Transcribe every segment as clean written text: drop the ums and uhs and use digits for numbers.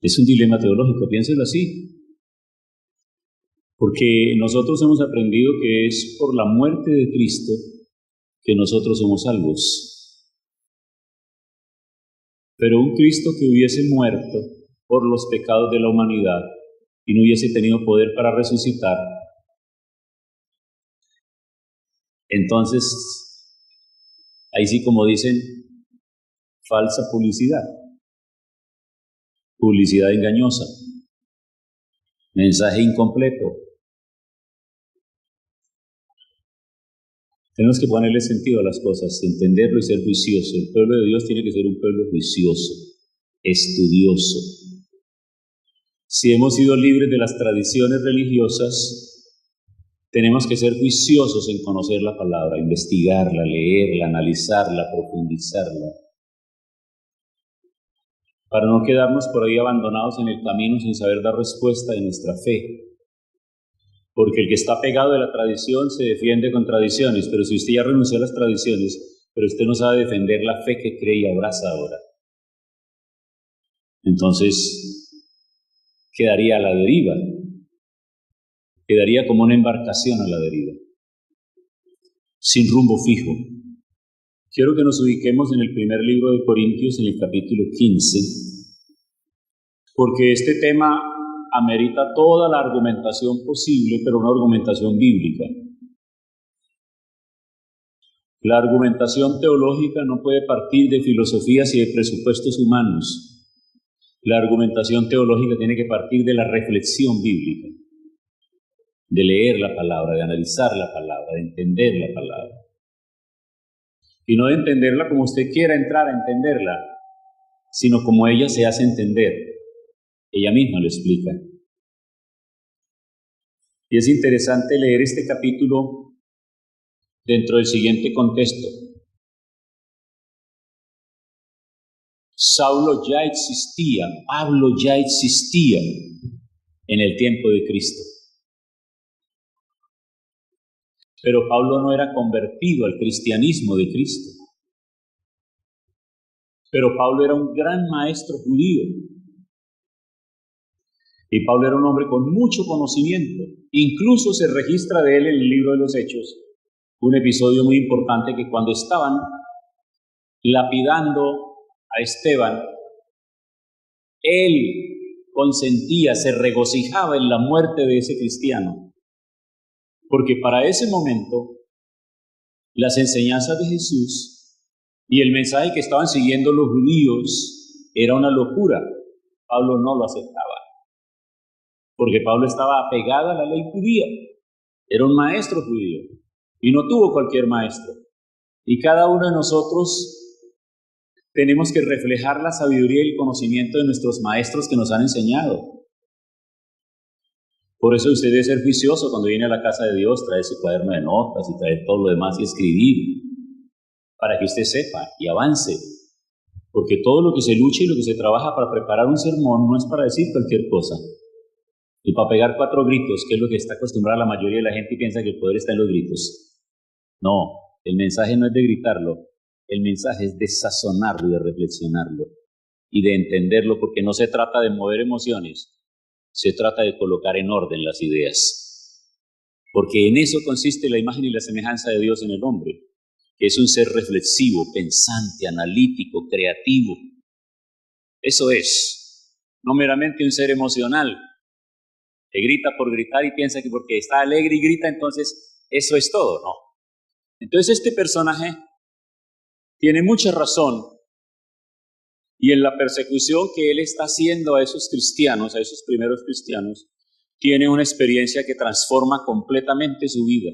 Es un dilema teológico, piénselo así. Porque nosotros hemos aprendido que es por la muerte de Cristo que nosotros somos salvos. Pero un Cristo que hubiese muerto por los pecados de la humanidad y no hubiese tenido poder para resucitar, entonces, ahí sí, como dicen, falsa publicidad, publicidad engañosa, mensaje incompleto. Tenemos que ponerle sentido a las cosas, entenderlo y ser juicioso. El pueblo de Dios tiene que ser un pueblo juicioso, estudioso. Si hemos sido libres de las tradiciones religiosas, tenemos que ser juiciosos en conocer la palabra, investigarla, leerla, analizarla, profundizarla, para no quedarnos por ahí abandonados en el camino sin saber dar respuesta de nuestra fe. Porque el que está pegado de la tradición se defiende con tradiciones, pero si usted ya renunció a las tradiciones, pero usted no sabe defender la fe que cree y abraza ahora, entonces quedaría a la deriva, quedaría como una embarcación a la deriva, sin rumbo fijo. Quiero que nos ubiquemos en el primer libro de Corintios, en el capítulo 15, porque este tema amerita toda la argumentación posible, pero una argumentación bíblica. La argumentación teológica no puede partir de filosofías y de presupuestos humanos. La argumentación teológica tiene que partir de la reflexión bíblica, de leer la palabra, de analizar la palabra, de entender la palabra. Y no de entenderla como usted quiera entrar a entenderla, sino como ella se hace entender. Ella misma lo explica. Y es interesante leer este capítulo dentro del siguiente contexto. Saulo ya existía, Pablo ya existía en el tiempo de Cristo. Pero Pablo no era convertido al cristianismo de Cristo. Pero Pablo era un gran maestro judío. Y Pablo era un hombre con mucho conocimiento. Incluso se registra de él en el libro de los Hechos un episodio muy importante, que cuando estaban lapidando a Esteban, él consentía, se regocijaba en la muerte de ese cristiano. Porque para ese momento, las enseñanzas de Jesús y el mensaje que estaban siguiendo los judíos era una locura. Pablo no lo aceptaba. Porque Pablo estaba apegado a la ley judía. Era un maestro judío. Y no tuvo cualquier maestro. Y cada uno de nosotros tenemos que reflejar la sabiduría y el conocimiento de nuestros maestros que nos han enseñado. Por eso usted debe ser juicioso cuando viene a la casa de Dios, traer su cuaderno de notas y traer todo lo demás y escribir, para que usted sepa y avance. Porque todo lo que se lucha y lo que se trabaja para preparar un sermón no es para decir cualquier cosa. Y para pegar 4 gritos, que es lo que está acostumbrada la mayoría de la gente y piensa que el poder está en los gritos. No, el mensaje no es de gritarlo, el mensaje es de sazonarlo y de reflexionarlo y de entenderlo, porque no se trata de mover emociones, se trata de colocar en orden las ideas. Porque en eso consiste la imagen y la semejanza de Dios en el hombre, que es un ser reflexivo, pensante, analítico, creativo. Eso es, no meramente un ser emocional, que grita por gritar y piensa que porque está alegre y grita, entonces eso es todo, ¿no? Entonces este personaje tiene mucha razón, y en la persecución que él está haciendo a esos cristianos, a esos primeros cristianos, tiene una experiencia que transforma completamente su vida.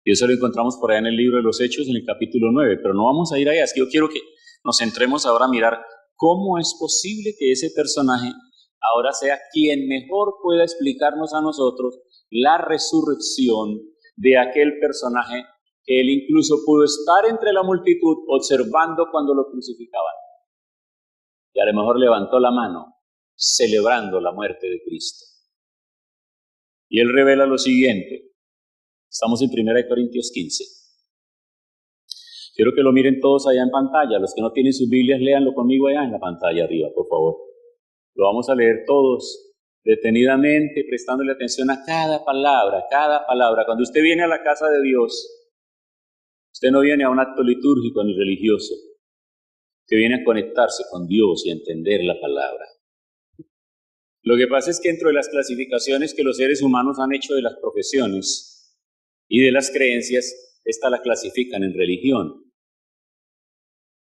Y eso lo encontramos por allá en el libro de los Hechos, en el capítulo 9, pero no vamos a ir allá. Es que yo quiero que nos centremos ahora a mirar cómo es posible que ese personaje ahora sea quien mejor pueda explicarnos a nosotros la resurrección de aquel personaje que él incluso pudo estar entre la multitud observando cuando lo crucificaban. Y a lo mejor levantó la mano celebrando la muerte de Cristo. Y él revela lo siguiente. Estamos en 1 Corintios 15. Quiero que lo miren todos allá en pantalla. Los que no tienen sus Biblias, léanlo conmigo allá en la pantalla arriba, por favor. Lo vamos a leer todos detenidamente, prestándole atención a cada palabra, cada palabra. Cuando usted viene a la casa de Dios, usted no viene a un acto litúrgico ni religioso. Usted viene a conectarse con Dios y a entender la palabra. Lo que pasa es que dentro de las clasificaciones que los seres humanos han hecho de las profesiones y de las creencias, esta la clasifican en religión.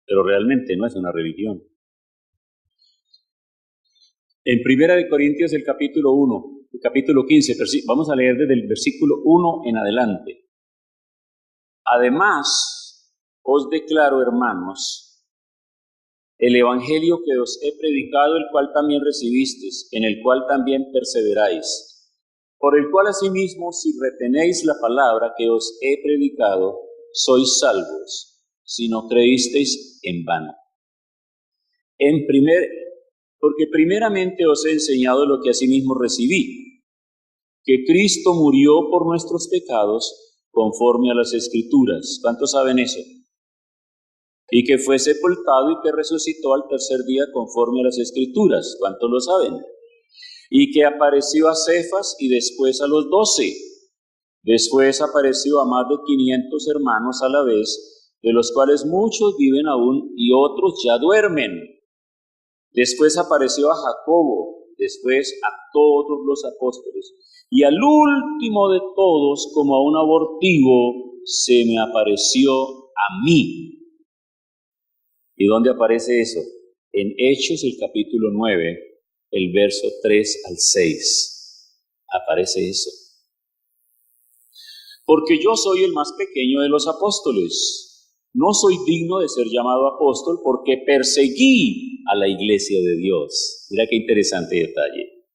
Pero realmente no es una religión. En 1 Corintios, el capítulo 1, el capítulo 15, vamos a leer desde el versículo 1 en adelante. Además, os declaro, hermanos, el evangelio que os he predicado, el cual también recibisteis, en el cual también perseveráis, por el cual asimismo, si retenéis la palabra que os he predicado, sois salvos, si no creísteis en vano. Porque primeramente os he enseñado lo que asimismo recibí, que Cristo murió por nuestros pecados conforme a las Escrituras. ¿Cuántos saben eso? Y que fue sepultado y que resucitó al tercer día conforme a las Escrituras. ¿Cuántos lo saben? Y que apareció a Cefas y después a los 12. Después apareció a más de 500 hermanos a la vez, de los cuales muchos viven aún y otros ya duermen. Después apareció a Jacobo, después a todos los apóstoles. Y al último de todos, como a un abortivo, se me apareció a mí. ¿Y dónde aparece eso? En Hechos, el capítulo 9, el verso 3 al 6. Aparece eso. Porque yo soy el más pequeño de los apóstoles. No soy digno de ser llamado apóstol porque perseguí a la iglesia de Dios. Mira qué interesante detalle.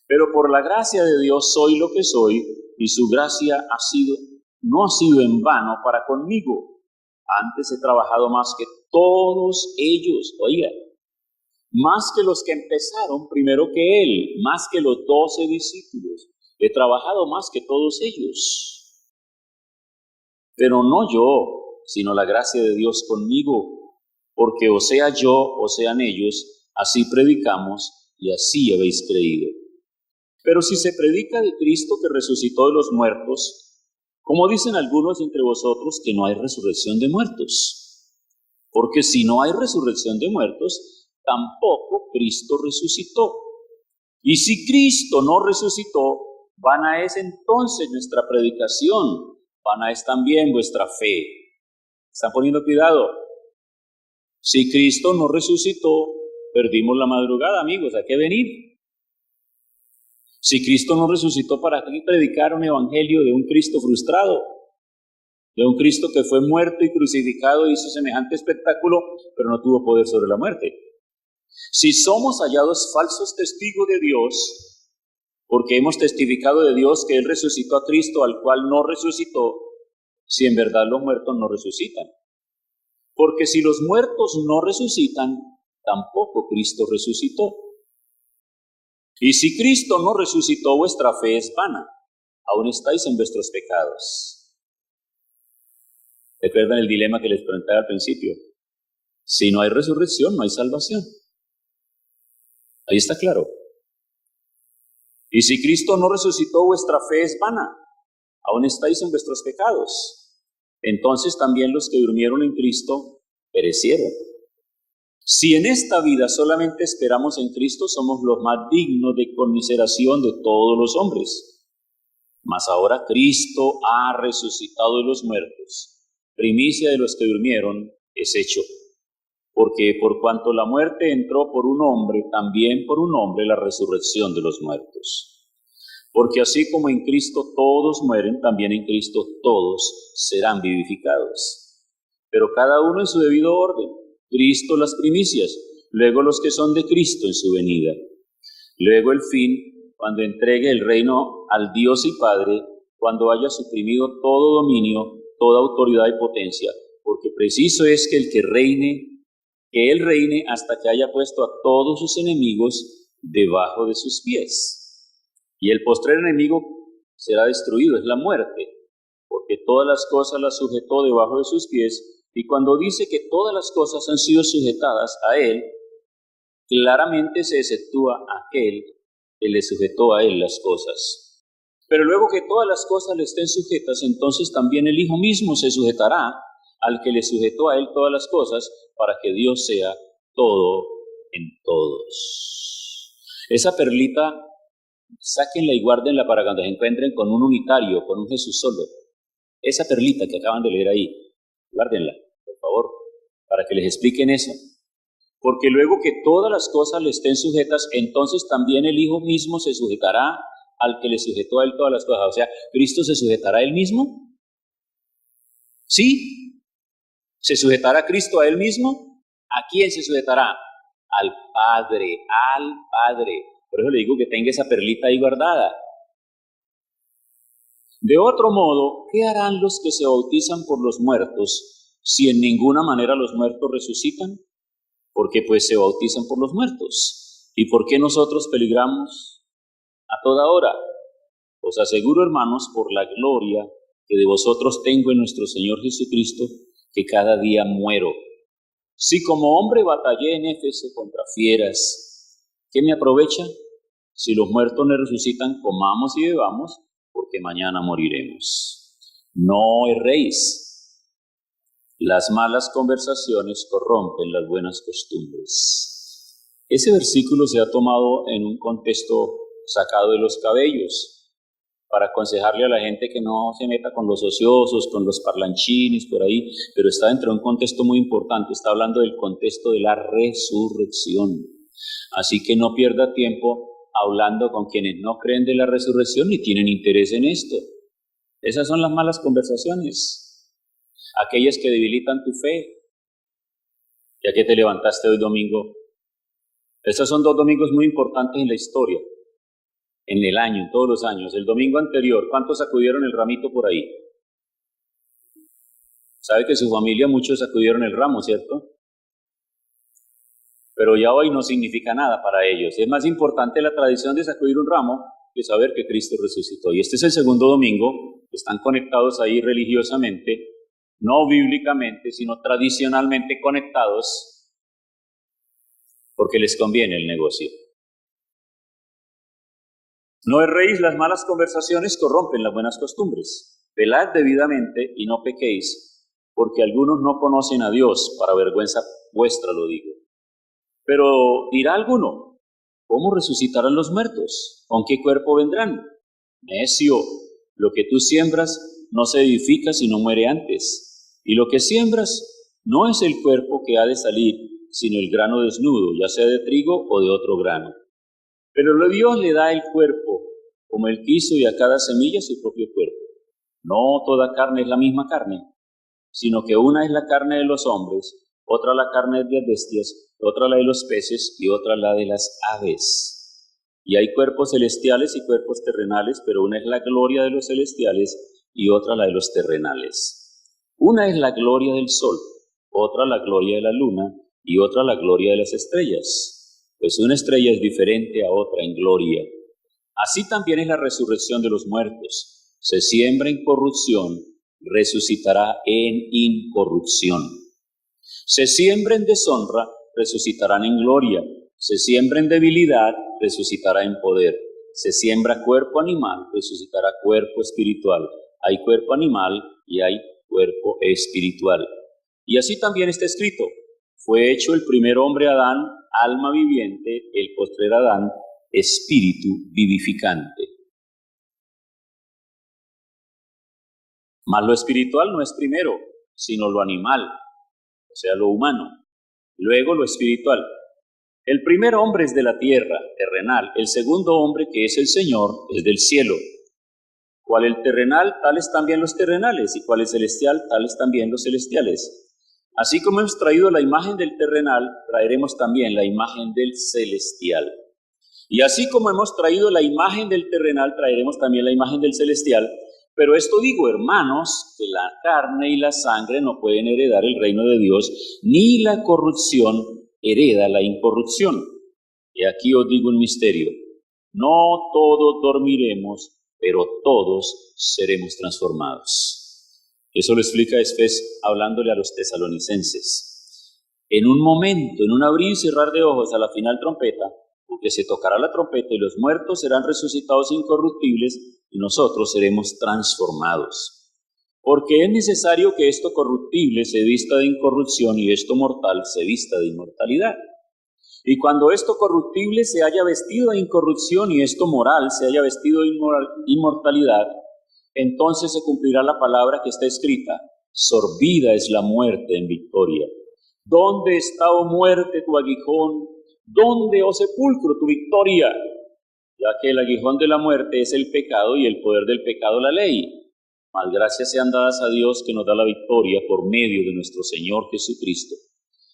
Pero por la gracia de Dios soy lo que soy, y su gracia no ha sido en vano para conmigo. Antes he trabajado más que todos ellos, oiga, más que los que empezaron primero que él, más que los 12 discípulos. He trabajado más que todos ellos. Pero no yo, sino la gracia de Dios conmigo, porque o sea yo o sean ellos, así predicamos y así habéis creído. Pero si se predica de Cristo que resucitó de los muertos, ¿cómo dicen algunos entre vosotros que no hay resurrección de muertos? Porque si no hay resurrección de muertos, tampoco Cristo resucitó. Y si Cristo no resucitó, vana es entonces nuestra predicación, vana es también vuestra fe. ¿Están poniendo cuidado? Si Cristo no resucitó, perdimos la madrugada, amigos, ¿a qué venir? Si Cristo no resucitó, ¿para qué predicar un evangelio de un Cristo frustrado? De un Cristo que fue muerto y crucificado, hizo semejante espectáculo, pero no tuvo poder sobre la muerte. Si somos hallados falsos testigos de Dios, porque hemos testificado de Dios que Él resucitó a Cristo, al cual no resucitó, si en verdad los muertos no resucitan. Porque si los muertos no resucitan, tampoco Cristo resucitó. Y si Cristo no resucitó, vuestra fe es vana, aún estáis en vuestros pecados. ¿Recuerdan el dilema que les preguntaba al principio? Si no hay resurrección, no hay salvación. Ahí está claro. Y si Cristo no resucitó, vuestra fe es vana, aún estáis en vuestros pecados. Entonces también los que durmieron en Cristo perecieron. Si en esta vida solamente esperamos en Cristo, somos los más dignos de conmiseración de todos los hombres. Mas ahora Cristo ha resucitado de los muertos. Primicia de los que durmieron es hecho. Porque por cuanto la muerte entró por un hombre, también por un hombre la resurrección de los muertos. Porque así como en Cristo todos mueren, también en Cristo todos serán vivificados. Pero cada uno en su debido orden. Cristo las primicias, luego los que son de Cristo en su venida. Luego el fin, cuando entregue el reino al Dios y Padre, cuando haya suprimido todo dominio, toda autoridad y potencia, porque preciso es que Él reine hasta que haya puesto a todos sus enemigos debajo de sus pies. Y el postrer enemigo será destruido, es la muerte, porque todas las cosas las sujetó debajo de sus pies, Y cuando dice que todas las cosas han sido sujetadas a Él, claramente se exceptúa aquel que le sujetó a Él las cosas. Pero luego que todas las cosas le estén sujetas, entonces también el Hijo mismo se sujetará al que le sujetó a Él todas las cosas, para que Dios sea todo en todos. Esa perlita, sáquenla y guárdenla para cuando se encuentren con un unitario, con un Jesús solo. Esa perlita que acaban de leer ahí, guárdenla, por favor, para que les expliquen eso. Porque luego que todas las cosas le estén sujetas, entonces también el Hijo mismo se sujetará al que le sujetó a Él todas las cosas. O sea, ¿Cristo se sujetará a Él mismo? ¿Sí? ¿Se sujetará Cristo a Él mismo? ¿A quién se sujetará? Al Padre, al Padre. Por eso le digo que tenga esa perlita ahí guardada. De otro modo, ¿qué harán los que se bautizan por los muertos si en ninguna manera los muertos resucitan? Porque pues se bautizan por los muertos. ¿Y por qué nosotros peligramos a toda hora? Os aseguro, hermanos, por la gloria que de vosotros tengo en nuestro Señor Jesucristo, que cada día muero. Si como hombre batallé en Éfeso contra fieras, ¿qué me aprovecha? Si los muertos no resucitan, comamos y bebamos, porque mañana moriremos. No erréis. Las malas conversaciones corrompen las buenas costumbres. Ese versículo se ha tomado en un contexto sacado de los cabellos, para aconsejarle a la gente que no se meta con los ociosos, con los parlanchines, por ahí, pero está dentro de un contexto muy importante, está hablando del contexto de la resurrección. Así que no pierda tiempo hablando con quienes no creen de la resurrección ni tienen interés en esto. Esas son las malas conversaciones, aquellas que debilitan tu fe. Ya que te levantaste hoy domingo, estos son 2 domingos muy importantes en la historia, en el año, en todos los años. El domingo anterior, ¿cuántos sacudieron el ramito por ahí? Sabe que su familia, muchos sacudieron el ramo, ¿cierto? Pero ya hoy no significa nada para ellos. Es más importante la tradición de sacudir un ramo que saber que Cristo resucitó. Y este es el segundo domingo, están conectados ahí religiosamente, no bíblicamente, sino tradicionalmente conectados, porque les conviene el negocio. No erréis, las malas conversaciones corrompen las buenas costumbres. Velad debidamente y no pequéis, porque algunos no conocen a Dios, para vergüenza vuestra lo digo. Pero dirá alguno, ¿cómo resucitarán los muertos? ¿Con qué cuerpo vendrán? Necio, lo que tú siembras no se edifica sino muere antes. Y lo que siembras no es el cuerpo que ha de salir, sino el grano desnudo, ya sea de trigo o de otro grano. Pero Dios le da el cuerpo, como Él quiso, y a cada semilla su propio cuerpo. No toda carne es la misma carne, sino que una es la carne de los hombres, otra la carne de las bestias, otra la de los peces y otra la de las aves. Y hay cuerpos celestiales y cuerpos terrenales, pero una es la gloria de los celestiales y otra la de los terrenales. Una es la gloria del sol, otra la gloria de la luna y otra la gloria de las estrellas. Pues una estrella es diferente a otra en gloria. Así también es la resurrección de los muertos. Se siembra en corrupción, resucitará en incorrupción. Se siembra en deshonra, resucitarán en gloria. Se siembra en debilidad, resucitará en poder. Se siembra cuerpo animal, resucitará cuerpo espiritual. Hay cuerpo animal y hay cuerpo espiritual. Y así también está escrito. Fue hecho el primer hombre Adán, alma viviente, el postrer Adán, espíritu vivificante. Mas lo espiritual no es primero, sino lo animal, o sea, lo humano. Luego lo espiritual. El primer hombre es de la tierra, terrenal. El segundo hombre, que es el Señor, es del cielo. Cual el terrenal, tales también los terrenales, y cual el celestial, tales también los celestiales. Así como hemos traído la imagen del terrenal, traeremos también la imagen del celestial. Y así como hemos traído la imagen del terrenal, traeremos también la imagen del celestial. Pero esto digo, hermanos, que la carne y la sangre no pueden heredar el reino de Dios, ni la corrupción hereda la incorrupción. Y aquí os digo un misterio. No todos dormiremos, pero todos seremos transformados. Eso lo explica después hablándole a los tesalonicenses. En un momento, en un abrir y cerrar de ojos a la final trompeta, porque se tocará la trompeta y los muertos serán resucitados incorruptibles y nosotros seremos transformados. Porque es necesario que esto corruptible se vista de incorrupción y esto mortal se vista de inmortalidad. Y cuando esto corruptible se haya vestido de incorrupción y esto moral se haya vestido de inmortalidad, entonces se cumplirá la palabra que está escrita: sorbida es la muerte en victoria. ¿Dónde está, oh muerte, tu aguijón? ¿Dónde, oh sepulcro, tu victoria? Ya que el aguijón de la muerte es el pecado y el poder del pecado la ley. Mas gracias sean dadas a Dios que nos da la victoria por medio de nuestro Señor Jesucristo.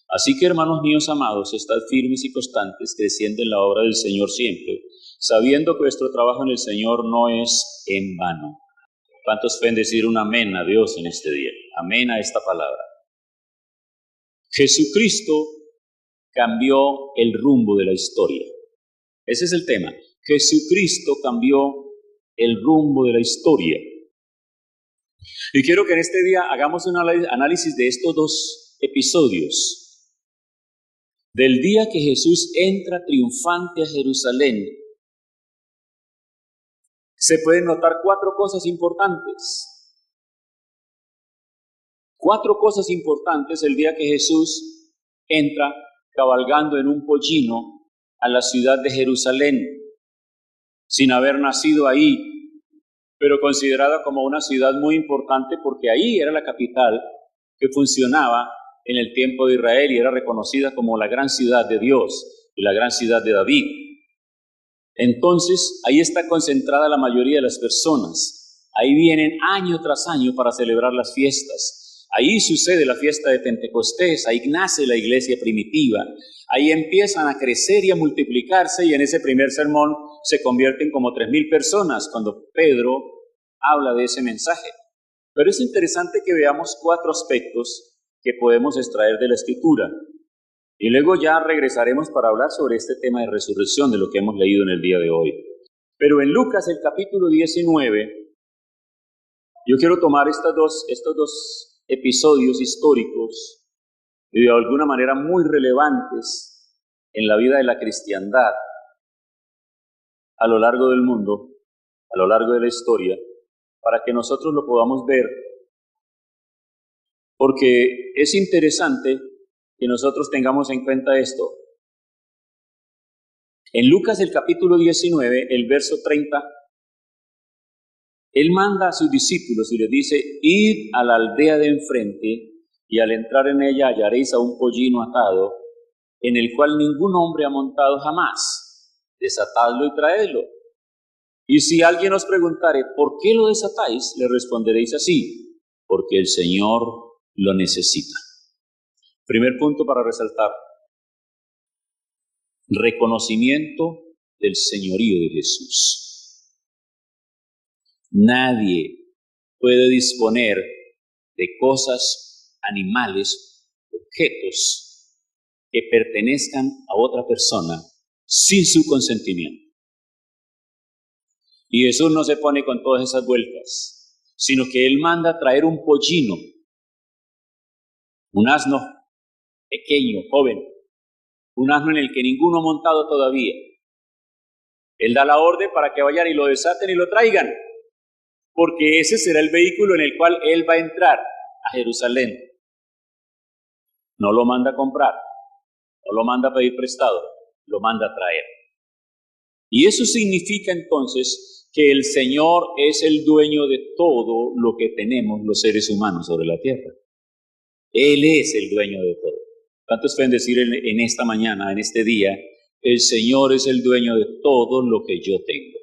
Así que, hermanos míos amados, estad firmes y constantes, creciendo en la obra del Señor siempre, sabiendo que vuestro trabajo en el Señor no es en vano. ¿Cuántos pueden decir un amén a Dios en este día? Amén a esta palabra. Jesucristo cambió el rumbo de la historia. Ese es el tema. Jesucristo cambió el rumbo de la historia. Y quiero que en este día hagamos un análisis de estos dos episodios. Del día que Jesús entra triunfante a Jerusalén, se pueden notar cuatro cosas importantes. Cuatro cosas importantes el día que Jesús entra cabalgando en un pollino a la ciudad de Jerusalén, sin haber nacido ahí, pero considerada como una ciudad muy importante porque ahí era la capital que funcionaba en el tiempo de Israel y era reconocida como la gran ciudad de Dios y la gran ciudad de David. Entonces, ahí está concentrada la mayoría de las personas. Ahí vienen año tras año para celebrar las fiestas. Ahí sucede la fiesta de Pentecostés, ahí nace la iglesia primitiva. Ahí empiezan a crecer y a multiplicarse y en ese primer sermón se convierten como 3,000 personas cuando Pedro habla de ese mensaje. Pero es interesante que veamos cuatro aspectos que podemos extraer de la Escritura. Y luego ya regresaremos para hablar sobre este tema de resurrección, de lo que hemos leído en el día de hoy. Pero en Lucas, el capítulo 19, yo quiero tomar estos dos episodios históricos y de alguna manera muy relevantes en la vida de la cristiandad a lo largo del mundo, a lo largo de la historia, para que nosotros lo podamos ver, porque es interesante que nosotros tengamos en cuenta esto. En Lucas el capítulo 19, el verso 30, Él manda a sus discípulos y les dice: id a la aldea de enfrente y al entrar en ella hallaréis a un pollino atado, en el cual ningún hombre ha montado jamás. Desatadlo y traedlo. Y si alguien os preguntare, ¿por qué lo desatáis?, le responderéis así: porque el Señor lo necesita. Primer punto para resaltar: reconocimiento del señorío de Jesús. Nadie puede disponer de cosas, animales, objetos que pertenezcan a otra persona sin su consentimiento. Y Jesús no se pone con todas esas vueltas, sino que Él manda a traer un pollino, un asno pequeño, joven, un asno en el que ninguno ha montado todavía. Él da la orden para que vayan y lo desaten y lo traigan, porque ese será el vehículo en el cual Él va a entrar a Jerusalén. No lo manda a comprar, no lo manda a pedir prestado, lo manda a traer. Y eso significa entonces que el Señor es el dueño de todo lo que tenemos los seres humanos sobre la tierra. Él es el dueño de todo. ¿Cuántos pueden decir en esta mañana, en este día: el Señor es el dueño de todo lo que yo tengo?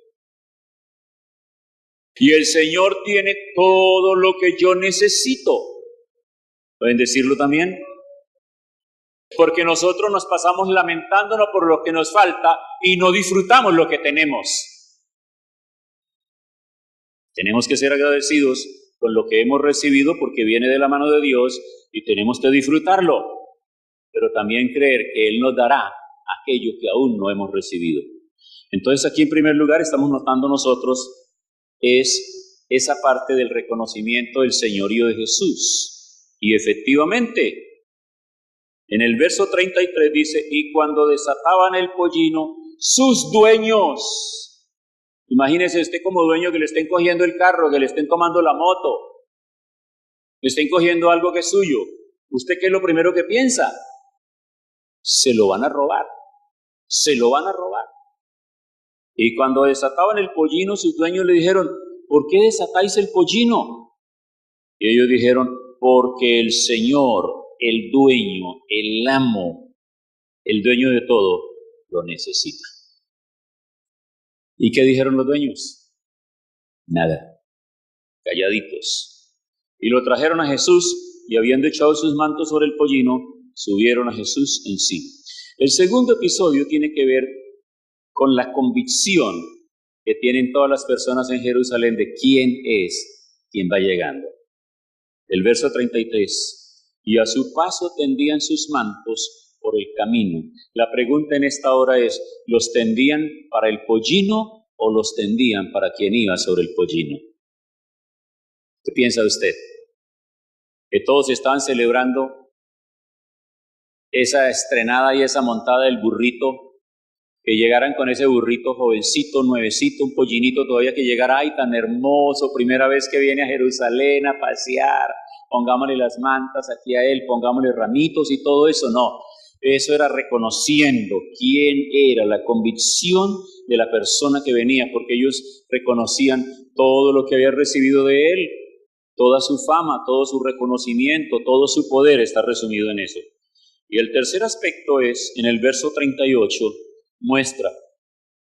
Y el Señor tiene todo lo que yo necesito. ¿Pueden decirlo también? Porque nosotros nos pasamos lamentándonos por lo que nos falta y no disfrutamos lo que tenemos. Tenemos que ser agradecidos con lo que hemos recibido porque viene de la mano de Dios y tenemos que disfrutarlo, pero también creer que Él nos dará aquello que aún no hemos recibido. Entonces aquí en primer lugar estamos notando nosotros es esa parte del reconocimiento del señorío de Jesús. Y efectivamente, en el verso 33 dice, y cuando desataban el pollino, sus dueños, imagínese usted como dueño que le estén cogiendo el carro, que le estén tomando la moto, le estén cogiendo algo que es suyo. ¿Usted qué es lo primero que piensa? Se lo van a robar, se lo van a robar. Y cuando desataban el pollino, sus dueños le dijeron, ¿por qué desatáis el pollino? Y ellos dijeron, porque el Señor, el dueño, el amo, el dueño de todo, lo necesita. ¿Y qué dijeron los dueños? Nada, calladitos. Y lo trajeron a Jesús, y habiendo echado sus mantos sobre el pollino, subieron a Jesús encima. El segundo episodio tiene que ver con la convicción que tienen todas las personas en Jerusalén de quién es quien va llegando. El verso 33, y a su paso tendían sus mantos por el camino. La pregunta en esta hora es, ¿los tendían para el pollino o los tendían para quien iba sobre el pollino? ¿Qué piensa usted? Que todos estaban celebrando esa estrenada y esa montada del burrito, que llegaran con ese burrito jovencito, nuevecito, un pollinito todavía que llegara, ay, tan hermoso, primera vez que viene a Jerusalén a pasear, pongámosle las mantas aquí a él, pongámosle ramitos y todo eso. No, eso era reconociendo quién era, la convicción de la persona que venía, porque ellos reconocían todo lo que había recibido de él, toda su fama, todo su reconocimiento, todo su poder está resumido en eso. Y el tercer aspecto es, en el verso 38, muestra,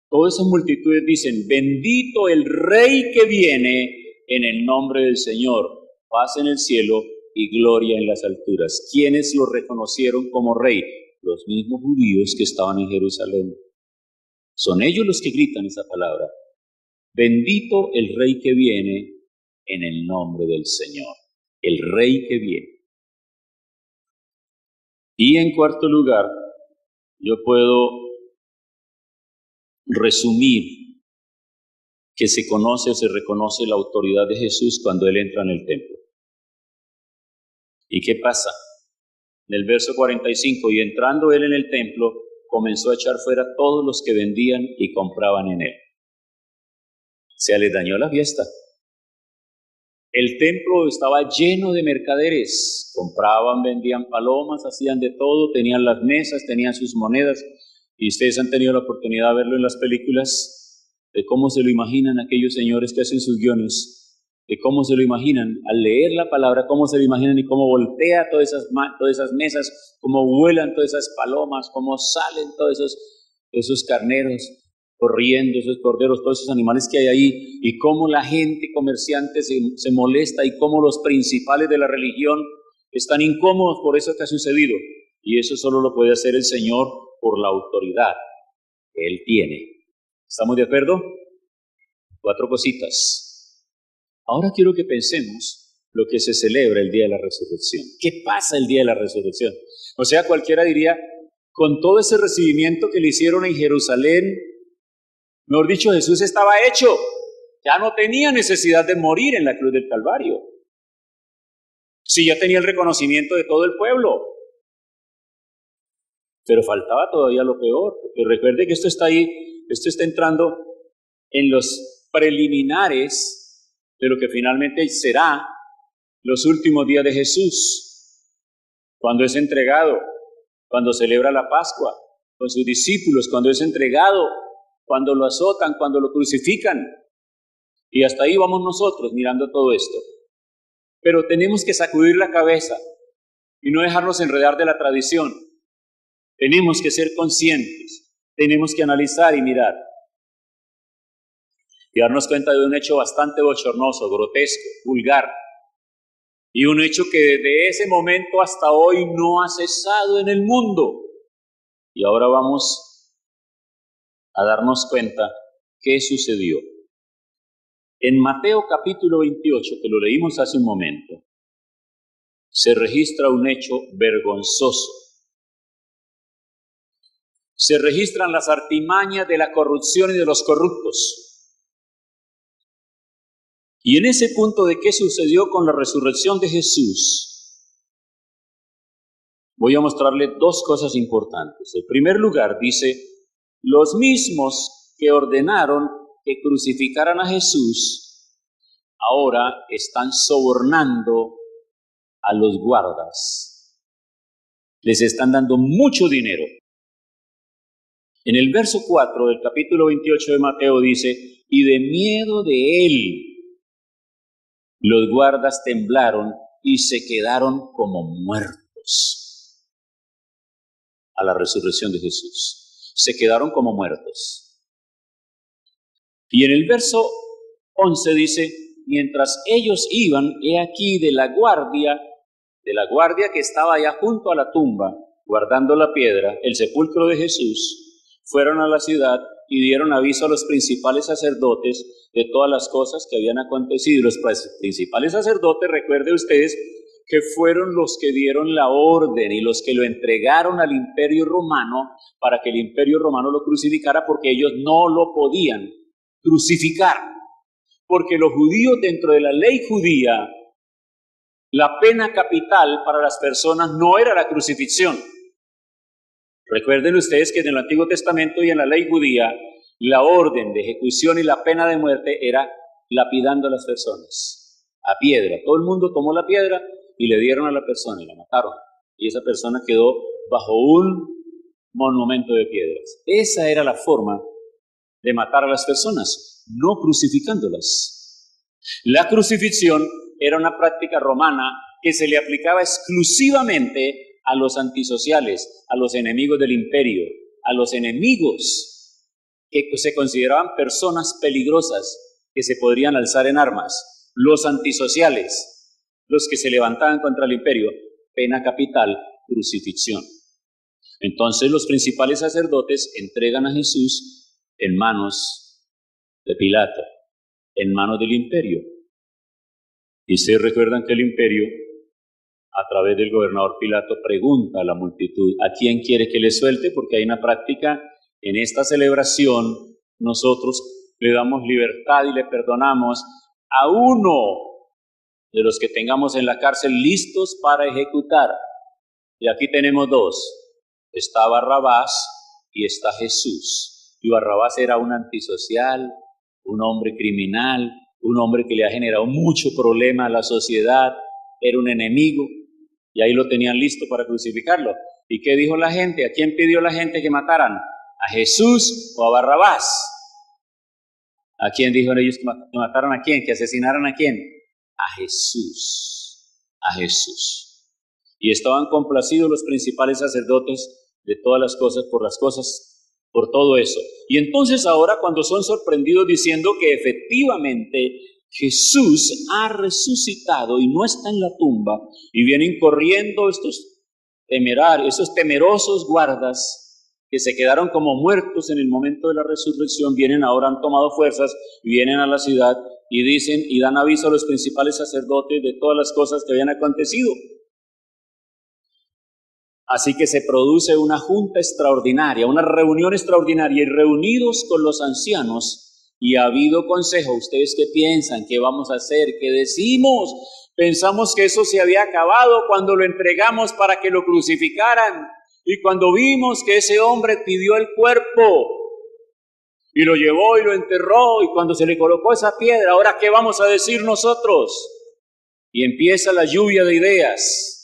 todas esas multitudes dicen, bendito el Rey que viene en el nombre del Señor, paz en el cielo y gloria en las alturas. ¿Quiénes lo reconocieron como Rey? Los mismos judíos que estaban en Jerusalén. Son ellos los que gritan esa palabra. Bendito el Rey que viene en el nombre del Señor. El Rey que viene. Y en cuarto lugar, yo puedo resumir que se conoce o se reconoce la autoridad de Jesús cuando Él entra en el templo. ¿Y qué pasa? En el verso 45, y entrando Él en el templo, comenzó a echar fuera todos los que vendían y compraban en Él. Se les dañó la fiesta. El templo estaba lleno de mercaderes, compraban, vendían palomas, hacían de todo, tenían las mesas, tenían sus monedas, y ustedes han tenido la oportunidad de verlo en las películas, de cómo se lo imaginan aquellos señores que hacen sus guiones, de cómo se lo imaginan al leer la palabra, cómo se lo imaginan y cómo voltea todas esas mesas, cómo vuelan todas esas palomas, cómo salen todos esos carneros, corriendo, esos corderos, todos esos animales que hay ahí, y cómo la gente comerciante se molesta y cómo los principales de la religión están incómodos por eso que ha sucedido. Y eso solo lo puede hacer el Señor por la autoridad que Él tiene. ¿Estamos de acuerdo? 4 cositas. Ahora quiero que pensemos lo que se celebra el día de la resurrección. ¿Qué pasa el día de la resurrección? O sea, cualquiera diría, con todo ese recibimiento que le hicieron en Jerusalén, mejor dicho, Jesús estaba hecho, ya no tenía necesidad de morir en la cruz del Calvario. Sí, ya tenía el reconocimiento de todo el pueblo. Pero faltaba todavía lo peor, porque recuerde que esto está ahí, esto está entrando en los preliminares de lo que finalmente será los últimos días de Jesús, cuando es entregado, cuando celebra la Pascua con sus discípulos, cuando es entregado, cuando lo azotan, cuando lo crucifican. Y hasta ahí vamos nosotros mirando todo esto. Pero tenemos que sacudir la cabeza y no dejarnos enredar de la tradición. Tenemos que ser conscientes, tenemos que analizar y mirar. Y darnos cuenta de un hecho bastante bochornoso, grotesco, vulgar. Y un hecho que desde ese momento hasta hoy no ha cesado en el mundo. Y ahora vamos a darnos cuenta qué sucedió. En Mateo capítulo 28, que lo leímos hace un momento, se registra un hecho vergonzoso. Se registran las artimañas de la corrupción y de los corruptos. Y en ese punto de qué sucedió con la resurrección de Jesús, voy a mostrarle dos cosas importantes. En primer lugar, dice, los mismos que ordenaron que crucificaran a Jesús, ahora están sobornando a los guardas. Les están dando mucho dinero. En el verso 4 del capítulo 28 de Mateo dice, y de miedo de él, los guardas temblaron y se quedaron como muertos a la resurrección de Jesús. Se quedaron como muertos. Y en el verso 11 dice, mientras ellos iban, he aquí de la guardia que estaba allá junto a la tumba, guardando la piedra, el sepulcro de Jesús, fueron a la ciudad y dieron aviso a los principales sacerdotes de todas las cosas que habían acontecido. Y los principales sacerdotes, recuerden ustedes, que fueron los que dieron la orden y los que lo entregaron al Imperio Romano para que el Imperio Romano lo crucificara, porque ellos no lo podían crucificar. Porque los judíos, dentro de la ley judía, la pena capital para las personas no era la crucifixión. Recuerden ustedes que en el Antiguo Testamento y en la ley judía, la orden de ejecución y la pena de muerte era lapidando a las personas, a piedra. Todo el mundo tomó la piedra y le dieron a la persona y la mataron. Y esa persona quedó bajo un monumento de piedras. Esa era la forma de matar a las personas, no crucificándolas. La crucifixión era una práctica romana que se le aplicaba exclusivamente a los antisociales, a los enemigos del imperio, a los enemigos que se consideraban personas peligrosas que se podrían alzar en armas. Los antisociales, los que se levantaban contra el imperio, pena capital, crucifixión. Entonces los principales sacerdotes entregan a Jesús en manos de Pilato, en manos del imperio. Y ustedes recuerdan que el imperio, a través del gobernador Pilato, pregunta a la multitud, ¿a quién quiere que le suelte? Porque hay una práctica en esta celebración, nosotros le damos libertad y le perdonamos a uno de los que tengamos en la cárcel listos para ejecutar. Y aquí tenemos dos, está Barrabás y está Jesús. Y Barrabás era un antisocial, un hombre criminal, un hombre que le ha generado mucho problema a la sociedad, era un enemigo, y ahí lo tenían listo para crucificarlo. ¿Y qué dijo la gente? ¿A quién pidió la gente que mataran? ¿A Jesús o a Barrabás? ¿A quién dijeron ellos que mataran a quién? ¿Que asesinaran a quién? A Jesús, a Jesús. Y estaban complacidos los principales sacerdotes de todas las cosas, por todo eso. Y entonces ahora cuando son sorprendidos diciendo que efectivamente Jesús ha resucitado y no está en la tumba, y vienen corriendo estos temerosos guardas que se quedaron como muertos en el momento de la resurrección, vienen ahora, han tomado fuerzas, vienen a la ciudad y dicen y dan aviso a los principales sacerdotes de todas las cosas que habían acontecido. Así que se produce una junta extraordinaria, una reunión extraordinaria, y reunidos con los ancianos, y ha habido consejo. ¿Ustedes qué piensan? ¿Qué vamos a hacer? ¿Qué decimos? Pensamos que eso se había acabado cuando lo entregamos para que lo crucificaran, y cuando vimos que ese hombre pidió el cuerpo, y lo llevó y lo enterró, y cuando se le colocó esa piedra, ¿ahora qué vamos a decir nosotros? Y empieza la lluvia de ideas,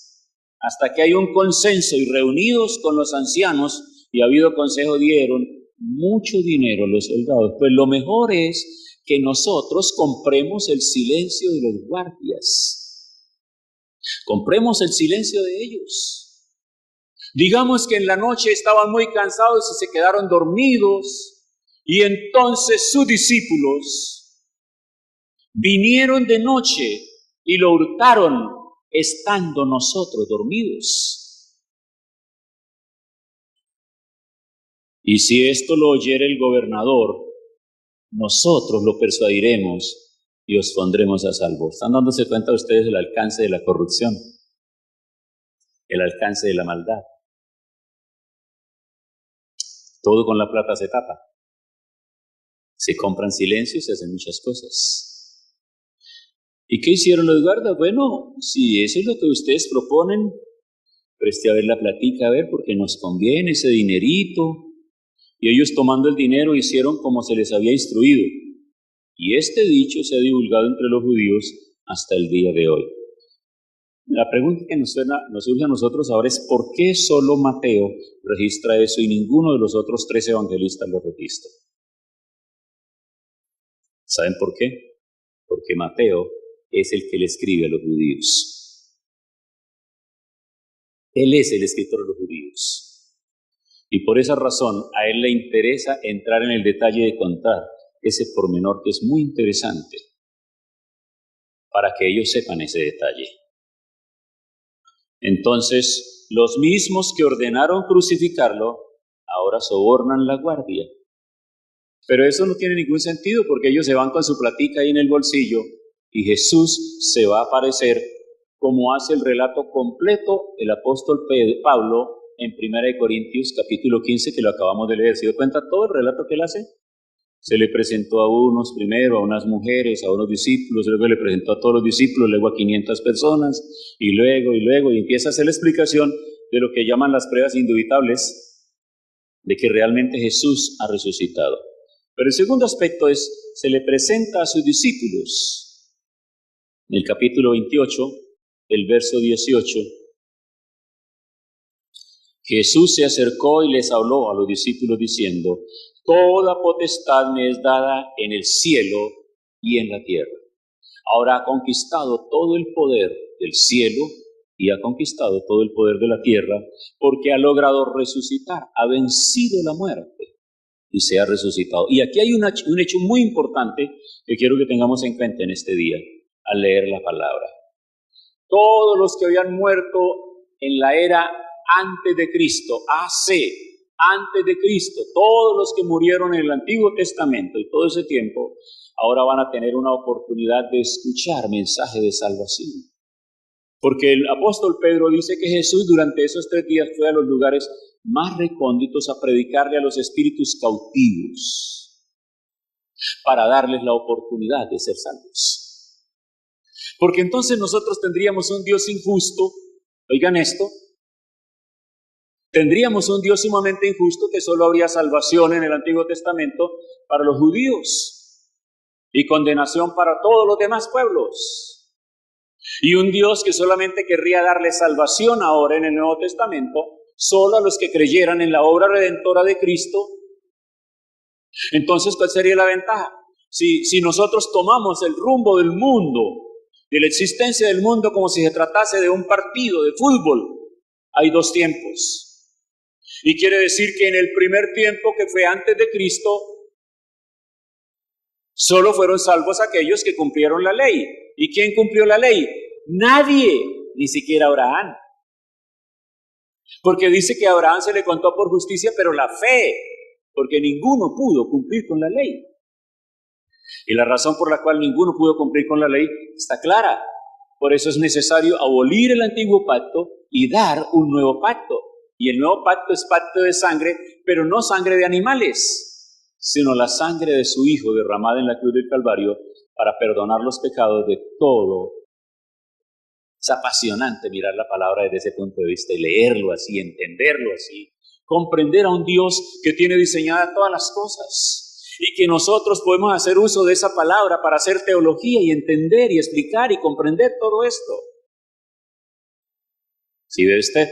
hasta que hay un consenso, y reunidos con los ancianos, y ha habido consejo, dieron mucho dinero los soldados. Pues lo mejor es que nosotros compremos el silencio de los guardias. Compremos el silencio de ellos. Digamos que en la noche estaban muy cansados y se quedaron dormidos, y entonces sus discípulos vinieron de noche y lo hurtaron estando nosotros dormidos. Y si esto lo oyera el gobernador, nosotros lo persuadiremos y os pondremos a salvo. ¿Están dándose cuenta ustedes del alcance de la corrupción? El alcance de la maldad. Todo con la plata se tapa. Se compran silencios y se hacen muchas cosas. ¿Y qué hicieron los guardas? Bueno, si eso es lo que ustedes proponen, preste a ver la platica, a ver, porque nos conviene ese dinerito. Y ellos tomando el dinero hicieron como se les había instruido. Y este dicho se ha divulgado entre los judíos hasta el día de hoy. La pregunta que nos surge a nosotros ahora es ¿por qué solo Mateo registra eso y ninguno de los otros 3 evangelistas lo registra? ¿Saben por qué? Porque Mateo es el que le escribe a los judíos. Él es el escritor de los judíos. Y por esa razón a él le interesa entrar en el detalle de contar ese pormenor que es muy interesante para que ellos sepan ese detalle. Entonces, los mismos que ordenaron crucificarlo, ahora sobornan la guardia. Pero eso no tiene ningún sentido porque ellos se van con su platica ahí en el bolsillo y Jesús se va a aparecer como hace el relato completo el apóstol Pablo en 1 Corintios capítulo 15 que lo acabamos de leer. ¿Se dio cuenta todo el relato que él hace? Se le presentó a unos primero, a unas mujeres, a unos discípulos, luego le presentó a todos los discípulos, luego a 500 personas, y luego, y empieza a hacer la explicación de lo que llaman las pruebas indubitables de que realmente Jesús ha resucitado. Pero el segundo aspecto es, se le presenta a sus discípulos. En el capítulo 28, el verso 18, Jesús se acercó y les habló a los discípulos diciendo, toda potestad me es dada en el cielo y en la tierra. Ahora ha conquistado todo el poder del cielo y ha conquistado todo el poder de la tierra porque ha logrado resucitar, ha vencido la muerte y se ha resucitado. Y aquí hay un hecho muy importante que quiero que tengamos en cuenta en este día al leer la palabra. Todos los que habían muerto en la era antes de Cristo, antes de Cristo, todos los que murieron en el Antiguo Testamento y todo ese tiempo, ahora van a tener una oportunidad de escuchar mensaje de salvación. Porque el apóstol Pedro dice que Jesús durante esos 3 días fue a los lugares más recónditos a predicarle a los espíritus cautivos para darles la oportunidad de ser salvos. Porque entonces nosotros tendríamos un Dios injusto, oigan esto, tendríamos un Dios sumamente injusto que solo habría salvación en el Antiguo Testamento para los judíos y condenación para todos los demás pueblos. Y un Dios que solamente querría darle salvación ahora en el Nuevo Testamento solo a los que creyeran en la obra redentora de Cristo. Entonces, ¿cuál sería la ventaja? Si nosotros tomamos el rumbo del mundo, de la existencia del mundo como si se tratase de un partido de fútbol, hay 2 tiempos. Y quiere decir que en el primer tiempo, que fue antes de Cristo, solo fueron salvos aquellos que cumplieron la ley. ¿Y quién cumplió la ley? Nadie, ni siquiera Abraham. Porque dice que a Abraham se le contó por justicia, pero la fe, porque ninguno pudo cumplir con la ley. Y la razón por la cual ninguno pudo cumplir con la ley está clara. Por eso es necesario abolir el antiguo pacto y dar un nuevo pacto. Y el nuevo pacto es pacto de sangre, pero no sangre de animales, sino la sangre de su Hijo derramada en la cruz del Calvario para perdonar los pecados de todo. Es apasionante mirar la palabra desde ese punto de vista y leerlo así, entenderlo así, comprender a un Dios que tiene diseñadas todas las cosas. Y que nosotros podemos hacer uso de esa palabra para hacer teología y entender y explicar y comprender todo esto. ¿Sí ve usted?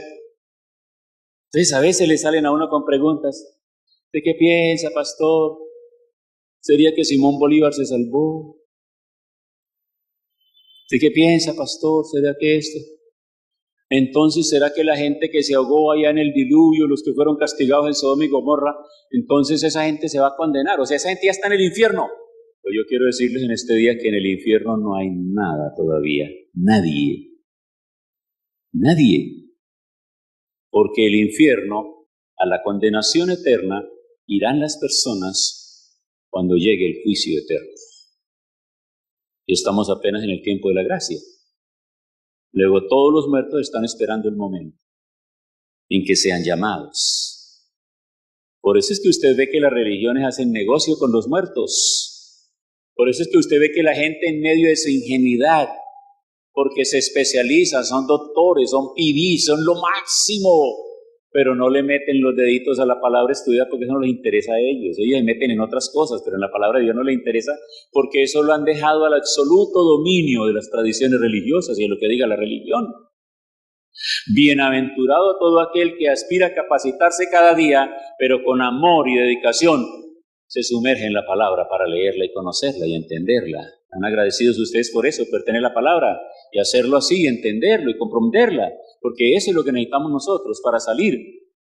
Entonces a veces le salen a uno con preguntas. ¿De qué piensa, pastor? ¿Sería que Simón Bolívar se salvó? ¿De qué piensa, pastor? ¿Será que esto? Entonces, ¿será que la gente que se ahogó allá en el diluvio, los que fueron castigados en Sodoma y Gomorra, entonces esa gente se va a condenar? O sea, esa gente ya está en el infierno. Pero yo quiero decirles en este día que en el infierno no hay nada todavía. Nadie. Porque el infierno, a la condenación eterna, irán las personas cuando llegue el juicio eterno. Y estamos apenas en el tiempo de la gracia. Luego todos los muertos están esperando el momento en que sean llamados. Por eso es que usted ve que las religiones hacen negocio con los muertos. Por eso es que usted ve que la gente en medio de su ingenuidad, porque se especializan, son doctores, son PhD, son lo máximo, pero no le meten los deditos a la palabra estudiada porque eso no les interesa a ellos. Ellos se meten en otras cosas, pero en la palabra de Dios no les interesa porque eso lo han dejado al absoluto dominio de las tradiciones religiosas y de lo que diga la religión. Bienaventurado todo aquel que aspira a capacitarse cada día, pero con amor y dedicación se sumerge en la palabra para leerla y conocerla y entenderla. ¿Han agradecidos ustedes por eso, por tener la palabra y hacerlo así, entenderlo y comprenderla? Porque eso es lo que necesitamos nosotros para salir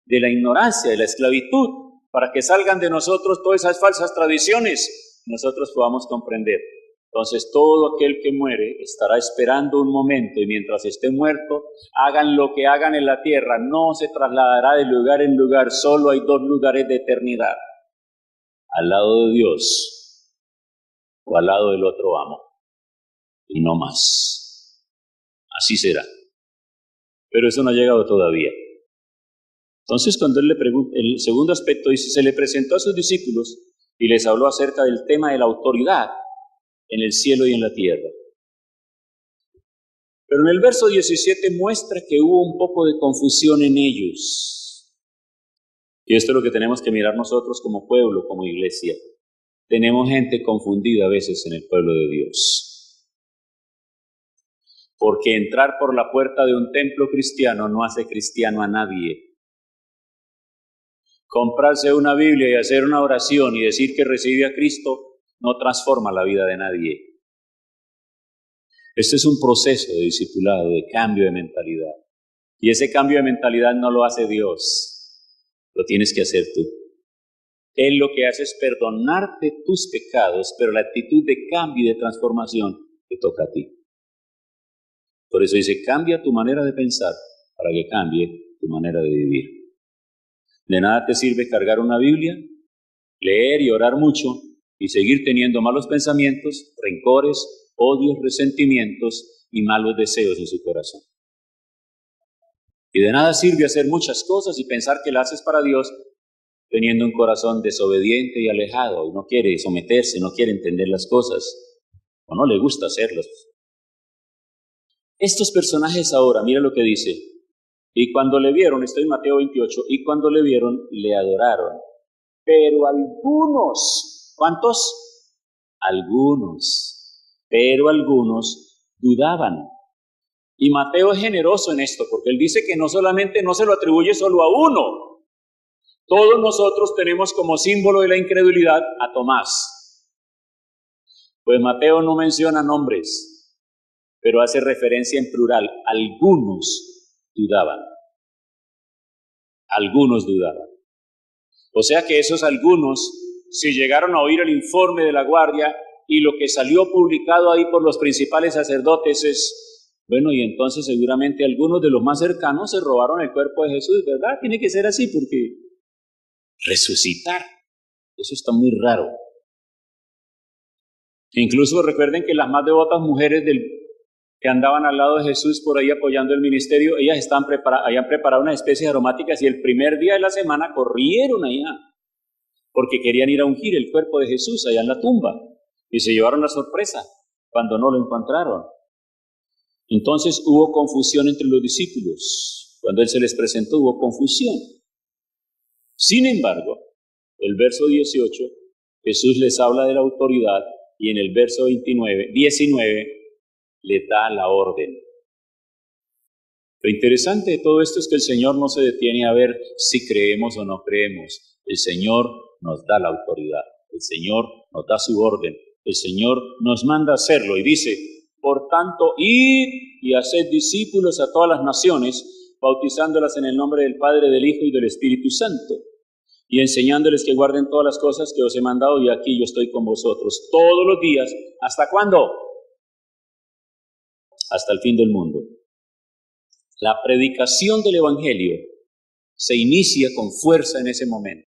de la ignorancia, de la esclavitud, para que salgan de nosotros todas esas falsas tradiciones, nosotros podamos comprender. Entonces todo aquel que muere estará esperando un momento y mientras esté muerto, hagan lo que hagan en la tierra, no se trasladará de lugar en lugar, solo hay 2 lugares de eternidad. Al lado de Dios o al lado del otro amo, y no más. Así será. Pero eso no ha llegado todavía. Entonces, cuando él le pregunta, el segundo aspecto dice, se le presentó a sus discípulos y les habló acerca del tema de la autoridad en el cielo y en la tierra. Pero en el verso 17 muestra que hubo un poco de confusión en ellos. Y esto es lo que tenemos que mirar nosotros como pueblo, como iglesia. Tenemos gente confundida a veces en el pueblo de Dios. Porque entrar por la puerta de un templo cristiano no hace cristiano a nadie. Comprarse una Biblia y hacer una oración y decir que recibe a Cristo no transforma la vida de nadie. Este es un proceso de discipulado, de cambio de mentalidad. Y ese cambio de mentalidad no lo hace Dios. Lo tienes que hacer tú. Él lo que hace es perdonarte tus pecados, pero la actitud de cambio y de transformación te toca a ti. Por eso dice, cambia tu manera de pensar para que cambie tu manera de vivir. De nada te sirve cargar una Biblia, leer y orar mucho y seguir teniendo malos pensamientos, rencores, odios, resentimientos y malos deseos en su corazón. Y de nada sirve hacer muchas cosas y pensar que las haces para Dios teniendo un corazón desobediente y alejado y no quiere someterse, no quiere entender las cosas o no le gusta hacerlas. Estos personajes ahora, mira lo que dice, y cuando le vieron, estoy en Mateo 28, y cuando le vieron, le adoraron. Pero algunos, ¿cuántos? Algunos, pero algunos dudaban. Y Mateo es generoso en esto, porque él dice que no solamente no se lo atribuye solo a uno. Todos nosotros tenemos como símbolo de la incredulidad a Tomás. Pues Mateo no menciona nombres, pero hace referencia en plural. Algunos dudaban. Algunos dudaban. O sea que esos algunos, si llegaron a oír el informe de la guardia y lo que salió publicado ahí por los principales sacerdotes es, bueno, y entonces seguramente algunos de los más cercanos se robaron el cuerpo de Jesús, ¿verdad? Tiene que ser así porque resucitar, eso está muy raro. Incluso recuerden que las más devotas mujeres que andaban al lado de Jesús por ahí apoyando el ministerio, ellas habían preparado unas especies aromáticas y el primer día de la semana corrieron allá porque querían ir a ungir el cuerpo de Jesús allá en la tumba y se llevaron la sorpresa cuando no lo encontraron. Entonces hubo confusión entre los discípulos. Cuando Él se les presentó hubo confusión. Sin embargo, el verso 18, Jesús les habla de la autoridad y en el verso 19 les da la orden. Lo interesante de todo esto es que el Señor no se detiene a ver si creemos o no creemos. El Señor nos da la autoridad. El Señor nos da su orden. El Señor nos manda a hacerlo y dice, por tanto, id y haced discípulos a todas las naciones, bautizándolas en el nombre del Padre, del Hijo y del Espíritu Santo, y enseñándoles que guarden todas las cosas que os he mandado, y aquí yo estoy con vosotros todos los días. ¿Hasta cuándo? Hasta el fin del mundo. La predicación del Evangelio se inicia con fuerza en ese momento.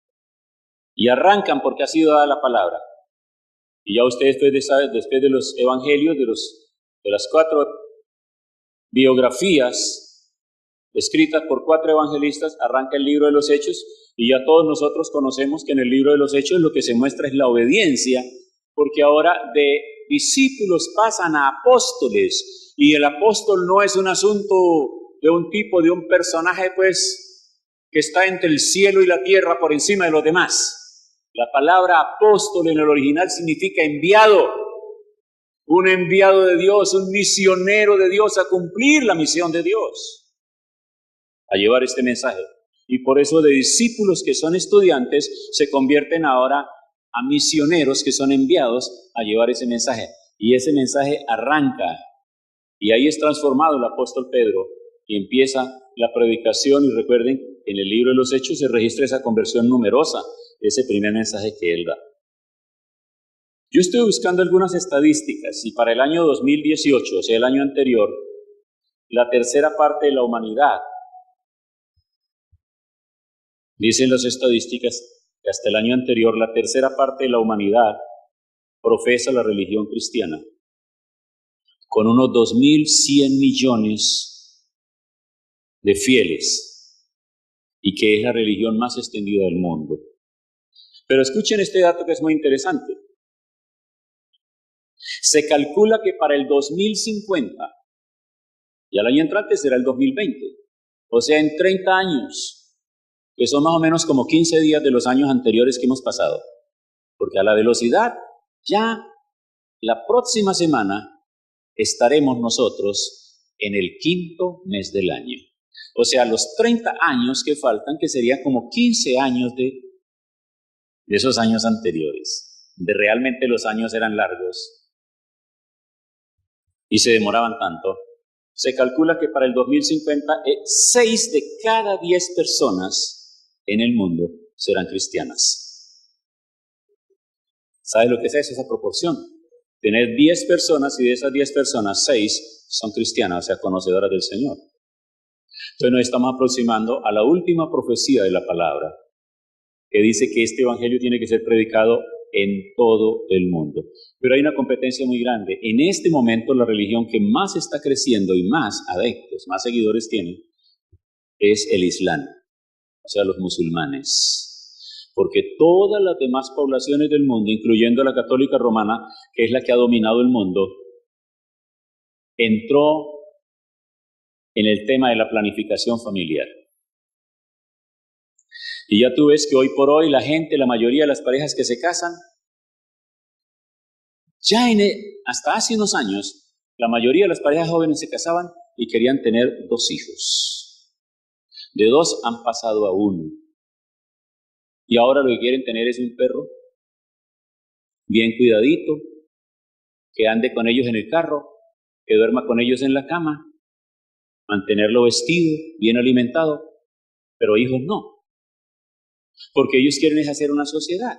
Y arrancan porque ha sido dada la palabra. Y ya ustedes después de los evangelios, de las 4 biografías escritas por 4 evangelistas, arranca el libro de los Hechos, y ya todos nosotros conocemos que en el libro de los Hechos lo que se muestra es la obediencia porque ahora de discípulos pasan a apóstoles, y el apóstol no es un asunto de un tipo, de un personaje, pues, que está entre el cielo y la tierra por encima de los demás. La palabra apóstol en el original significa enviado, un enviado de Dios, un misionero de Dios a cumplir la misión de Dios, a llevar este mensaje. Y por eso de discípulos que son estudiantes se convierten ahora a misioneros que son enviados a llevar ese mensaje. Y ese mensaje arranca, y ahí es transformado el apóstol Pedro, y empieza la predicación. Y recuerden, en el libro de los Hechos se registra esa conversión numerosa, ese primer mensaje que él da. Yo estoy buscando algunas estadísticas, y para el año 2018, o sea, el año anterior, la tercera parte de la humanidad, dicen las estadísticas que hasta el año anterior la tercera parte de la humanidad profesa la religión cristiana, con unos 2.100 millones de fieles, y que es la religión más extendida del mundo. Pero escuchen este dato que es muy interesante. Se calcula que para el 2050, y al año entrante será el 2020, o sea, en 30 años, que son más o menos como 15 días de los años anteriores que hemos pasado, porque a la velocidad, ya la próxima semana estaremos nosotros en el 5º mes del año. O sea, los 30 años que faltan, que serían como 15 años de esos años anteriores, de realmente los años eran largos y se demoraban tanto. Se calcula que para el 2050, 6 de cada 10 personas en el mundo serán cristianas. ¿Sabe lo que es eso, esa proporción? Tener 10 personas, y de esas 10 personas, 6 son cristianas, o sea, conocedoras del Señor. Entonces nos estamos aproximando a la última profecía de la palabra, que dice que este evangelio tiene que ser predicado en todo el mundo. Pero hay una competencia muy grande. En este momento la religión que más está creciendo y más adeptos, más seguidores tiene, es el Islam, o sea, los musulmanes. Porque todas las demás poblaciones del mundo, incluyendo la católica romana, que es la que ha dominado el mundo, entró en el tema de la planificación familiar. Y ya tú ves que hoy por hoy la gente, la mayoría de las parejas que se casan, ya hasta hace unos años, la mayoría de las parejas jóvenes se casaban y querían tener 2 hijos. De 2 han pasado a 1. Y ahora lo que quieren tener es un perro bien cuidadito, que ande con ellos en el carro, que duerma con ellos en la cama, mantenerlo vestido, bien alimentado, pero hijos no. Porque ellos quieren es hacer una sociedad.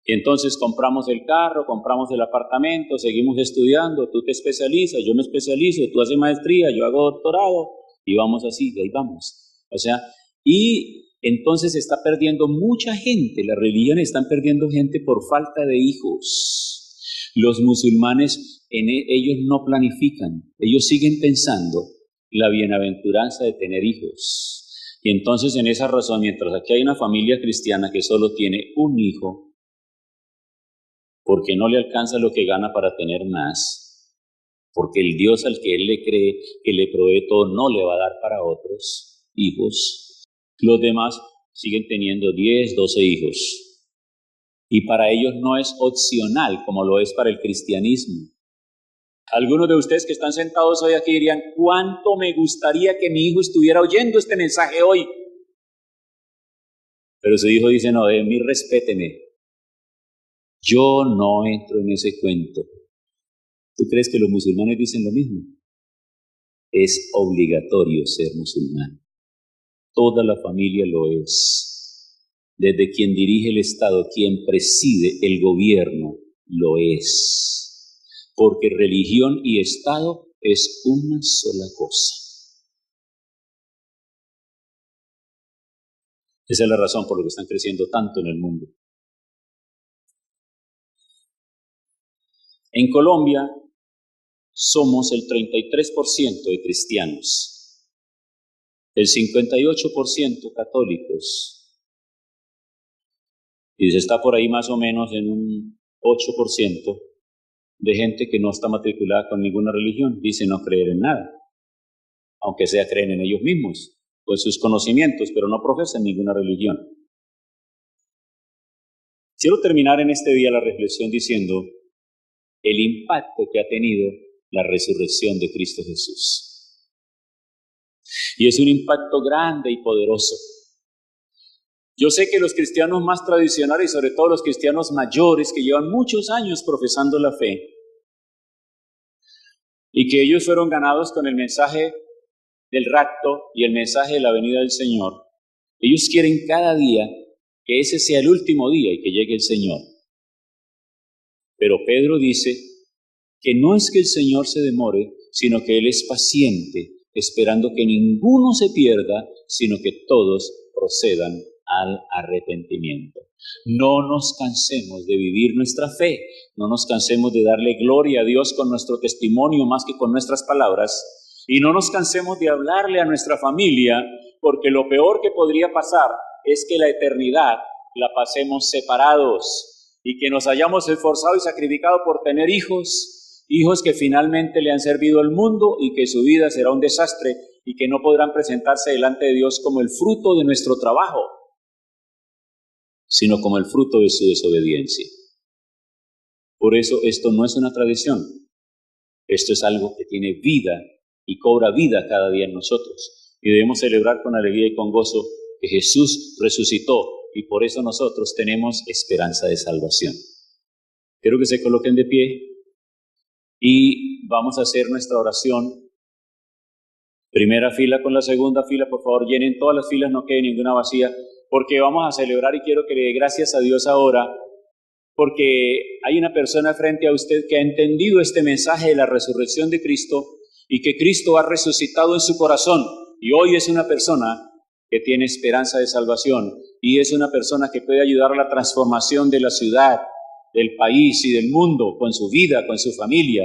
Y entonces compramos el carro, compramos el apartamento, seguimos estudiando, tú te especializas, yo me especializo, tú haces maestría, yo hago doctorado, y vamos así, de ahí vamos. O sea, y entonces se está perdiendo mucha gente, las religiones están perdiendo gente por falta de hijos. Los musulmanes, ellos no planifican, ellos siguen pensando la bienaventuranza de tener hijos. Y entonces en esa razón, mientras aquí hay una familia cristiana que solo tiene un hijo, porque no le alcanza lo que gana para tener más, porque el Dios al que él le cree, que le provee todo, no le va a dar para otros hijos, los demás siguen teniendo 10, 12 hijos. Y para ellos no es opcional como lo es para el cristianismo. Algunos de ustedes que están sentados hoy aquí dirían, ¿cuánto me gustaría que mi hijo estuviera oyendo este mensaje hoy? Pero su hijo dice, no, mí respéteme. Yo no entro en ese cuento. ¿Tú crees que los musulmanes dicen lo mismo? Es obligatorio ser musulmán. Toda la familia lo es. Desde quien dirige el Estado, quien preside el gobierno, lo es. Porque religión y Estado es una sola cosa. Esa es la razón por la que están creciendo tanto en el mundo. En Colombia somos el 33% de cristianos, el 58% católicos, Y se está por ahí más o menos en un 8% de gente que no está matriculada con ninguna religión, dice no creer en nada, aunque sea creen en ellos mismos, con sus conocimientos, pero no profesan ninguna religión. Quiero terminar en este día la reflexión diciendo el impacto que ha tenido la resurrección de Cristo Jesús. Y es un impacto grande y poderoso. Yo sé que los cristianos más tradicionales y sobre todo los cristianos mayores que llevan muchos años profesando la fe y que ellos fueron ganados con el mensaje del rapto y el mensaje de la venida del Señor, ellos quieren cada día que ese sea el último día y que llegue el Señor. Pero Pedro dice que no es que el Señor se demore, sino que Él es paciente, esperando que ninguno se pierda, sino que todos procedan al arrepentimiento. No nos cansemos de vivir nuestra fe, no nos cansemos de darle gloria a Dios con nuestro testimonio más que con nuestras palabras, y no nos cansemos de hablarle a nuestra familia, porque lo peor que podría pasar es que la eternidad la pasemos separados y que nos hayamos esforzado y sacrificado por tener hijos que finalmente le han servido al mundo y que su vida será un desastre y que no podrán presentarse delante de Dios como el fruto de nuestro trabajo, sino como el fruto de su desobediencia. Por eso esto no es una tradición, esto es algo que tiene vida y cobra vida cada día en nosotros. Y debemos celebrar con alegría y con gozo que Jesús resucitó y por eso nosotros tenemos esperanza de salvación. Quiero que se coloquen de pie y vamos a hacer nuestra oración. Primera fila con la segunda fila, por favor, llenen todas las filas, no quede ninguna vacía, porque vamos a celebrar y quiero que le dé gracias a Dios ahora, porque hay una persona frente a usted que ha entendido este mensaje de la resurrección de Cristo y que Cristo ha resucitado en su corazón y hoy es una persona que tiene esperanza de salvación y es una persona que puede ayudar a la transformación de la ciudad, del país y del mundo con su vida, con su familia.